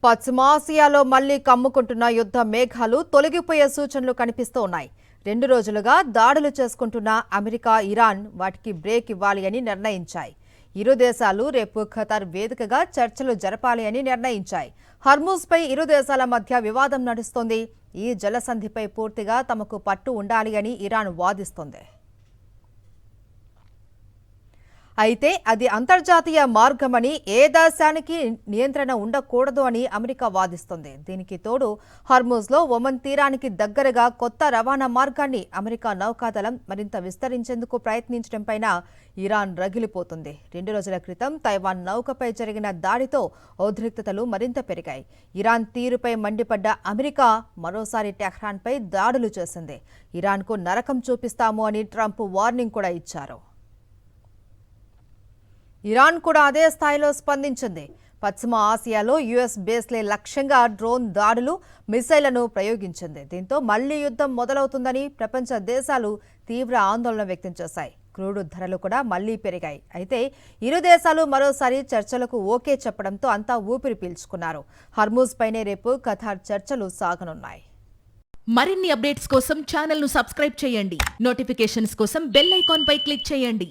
పశ్చిమాసియాలో మళ్లీ కమ్ముకుంటున్న యుద్ధ మేఘాలు తొలగిపోయే సూచనలు కనిపిస్తూ ఉన్నాయి. 2 రోజులుగా దాడులు చేసుకుంటున్న అమెరికా, ఇరాన్ వాటికి బ్రేక్ ఇవ్వాలి అని నిర్ణయించాయి. ఇరు దేశాలు రేపు ఖతార్ వేదికగా చర్చలు జరపాలి అని నిర్ణయించాయి. హర్ముజ్పై ఇరు దేశాల మధ్య వివాదం నడుస్తోంది. ఈ జలసంధిపై పూర్తిగా తమకు పట్టు ఉండాలి అని ఇరాన్ వాదిస్తోంది. అయితే అది అంతర్జాతీయ మార్గమని, ఏ దేశానికి నియంత్రణ ఉండకూడదు అని అమెరికా వాదిస్తోంది. దీనికి తోడు హర్ముజ్లో ఒమన్ తీరానికి దగ్గరగా కొత్త రవాణా మార్గాన్ని అమెరికా నౌకాదళం మరింత విస్తరించేందుకు ప్రయత్నించడంపై ఇరాన్ రగిలిపోతుంది. 2 రోజుల క్రితం తైవాన్ నౌకపై జరిగిన దాడితో ఉద్రిక్తతలు మరింత పెరిగాయి. ఇరాన్ తీరుపై మండిపడ్డ అమెరికా మరోసారి టెహ్రాన్పై దాడులు చేసింది. ఇరాన్కు నరకం చూపిస్తాము అని ట్రంప్ వార్నింగ్ కూడా ఇచ్చారు. ఇరాన్ కూడా అదే స్థాయిలో స్పందించింది. పశ్చిమ ఆసియాలో యుఎస్ బేస్లే లక్ష్యంగా డ్రోన్ దాడులు, మిసైళ్లను ప్రయోగించింది. దీంతో మళ్లీ యుద్ధం మొదలవుతుందని ప్రపంచ దేశాలు తీవ్ర ఆందోళన వ్యక్తం చేశాయి. క్రూడ్ ధరలు కూడా మళ్లీ పెరిగాయి. అయితే ఇరు దేశాలు మరోసారి చర్చలకు ఓకే చెప్పడంతో అంతా ఊపిరి పీల్చుకున్నారు. హర్ముజ్ పైనే రేపు ఖతార్ చర్చలు సాగనున్నాయి. మరిన్ని అప్డేట్స్ కోసం ఛానల్ ను సబ్స్క్రైబ్ చేయండి. నోటిఫికేషన్స్ కోసం బెల్ ఐకాన్ పై క్లిక్ చేయండి.